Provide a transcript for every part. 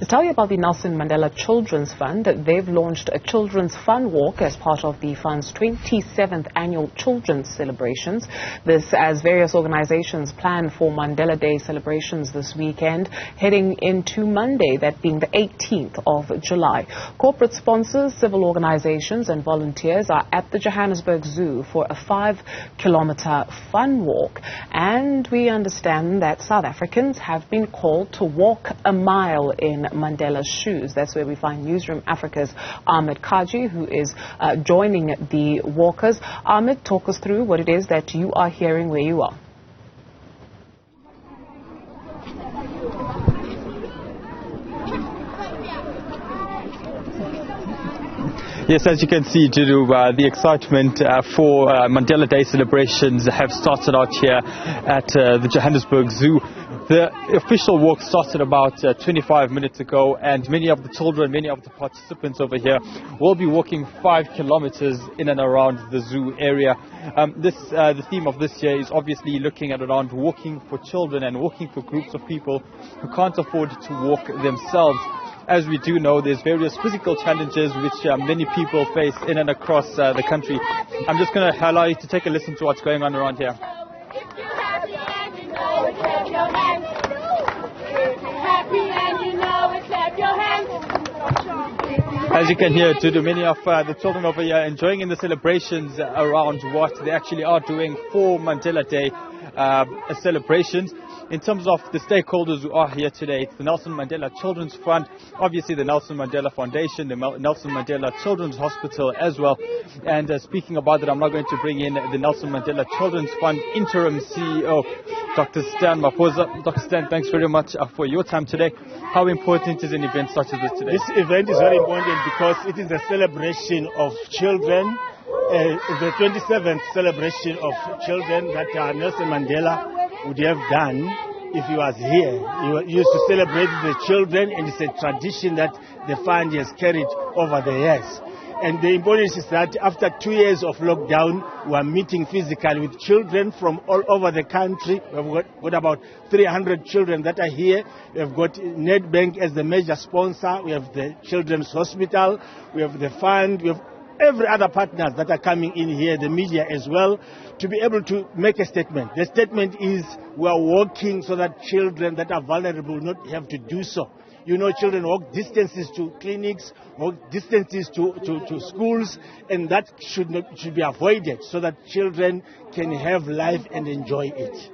tell you about the Nelson Mandela Children's Fund. They've launched a Children's Fun Walk as part of the fund's 27th annual Children's Celebrations. This as various organizations plan for Mandela Day celebrations this weekend, heading into Monday, that being the 18th of July. Corporate sponsors, civil organizations and volunteers are at the Johannesburg Zoo for a 5-kilometer fun walk. And we understand that South Africans have been called to walk a mile in Mandela's shoes. That's where we find Newzroom Afrika's Ahmed Kajee, who is joining the walkers. Ahmed, talk us through what it is that you are hearing where you are. Yes, as you can see, Dudu, the excitement for Mandela Day celebrations have started out here at the Johannesburg Zoo. The official walk started about 25 minutes ago, and many of the children, many of the participants over here will be walking 5 kilometers in and around the zoo area. The theme of this year is obviously looking at around walking for children and walking for groups of people who can't afford to walk themselves. As we do know, there's various physical challenges which many people face in and across the country. I'm just going to allow you to take a listen to what's going on around here. As you can hear, Dudu, many of the children over here enjoying in the celebrations around what they actually are doing for Mandela Day celebrations. In terms of the stakeholders who are here today, it's the Nelson Mandela Children's Fund, obviously the Nelson Mandela Foundation, the Nelson Mandela Children's Hospital as well. And speaking about that, I'm now going to bring in the Nelson Mandela Children's Fund Interim CEO, Dr. Stan Maposa. Dr. Stan, thanks very much for your time today. How important is an event such as this today? This event is very important because it is a celebration of children, the 27th celebration of children that Nelson Mandela would have done if he was here. He used to celebrate the children, and it's a tradition that the fund has carried over the years. And the importance is that after 2 years of lockdown, we are meeting physically with children from all over the country. We've got about 300 children that are here. We've got Nedbank as the major sponsor. We have the Children's Hospital. We have the fund. We have every other partners that are coming in here, the media as well, to be able to make a statement. The statement is we are working so that children that are vulnerable will not have to do so. You know, children walk distances to clinics, walk distances to schools, and that should be avoided so that children can have life and enjoy it.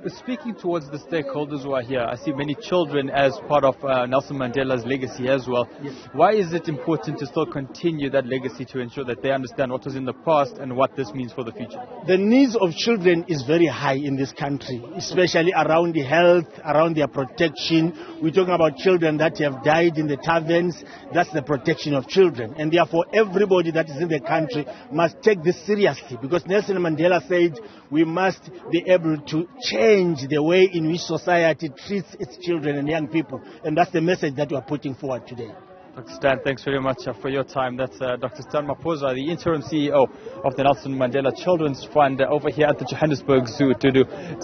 Speaking towards the stakeholders who are here, I see many children as part of Nelson Mandela's legacy as well. Yes. Why is it important to still continue that legacy to ensure that they understand what was in the past and what this means for the future? The needs of children is very high in this country, especially around the health, around their protection. We're talking about children that have died in the taverns. That's the protection of children. And therefore, everybody that is in the country must take this seriously, because Nelson Mandela said we must be able to change the way in which society treats its children and young people. And that's the message that we are putting forward today. Dr. Stan, thanks very much for your time. That's Dr. Stan Maposa, the interim CEO of the Nelson Mandela Children's Fund over here at the Johannesburg Zoo,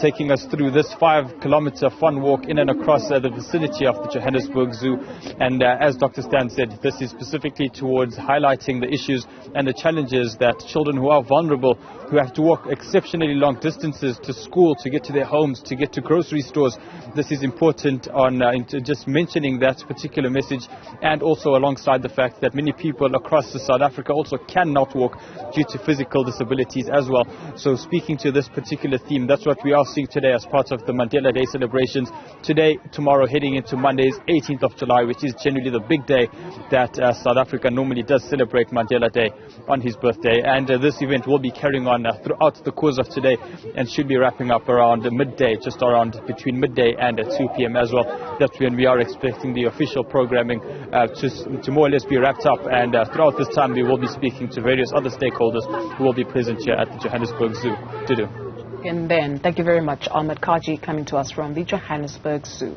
taking us through this 5-kilometer fun walk in and across the vicinity of the Johannesburg Zoo. And as Dr. Stan said, this is specifically towards highlighting the issues and the challenges that children who are vulnerable, who have to walk exceptionally long distances to school, to get to their homes, to get to grocery stores. This is important on just mentioning that particular message, and also alongside the fact that many people across South Africa also cannot walk due to physical disabilities as well. So speaking to this particular theme, that's what we are seeing today as part of the Mandela Day celebrations. Today, tomorrow, heading into Monday's 18th of July, which is generally the big day that South Africa normally does celebrate Mandela Day on his birthday. And this event will be carrying on throughout the course of today and should be wrapping up around midday, just around between midday and 2 p.m. as well. That's when we are expecting the official programming to more or less be wrapped up, and throughout this time we will be speaking to various other stakeholders who will be present here at the Johannesburg Zoo. And then, thank you very much, Ahmed Kajee, coming to us from the Johannesburg Zoo.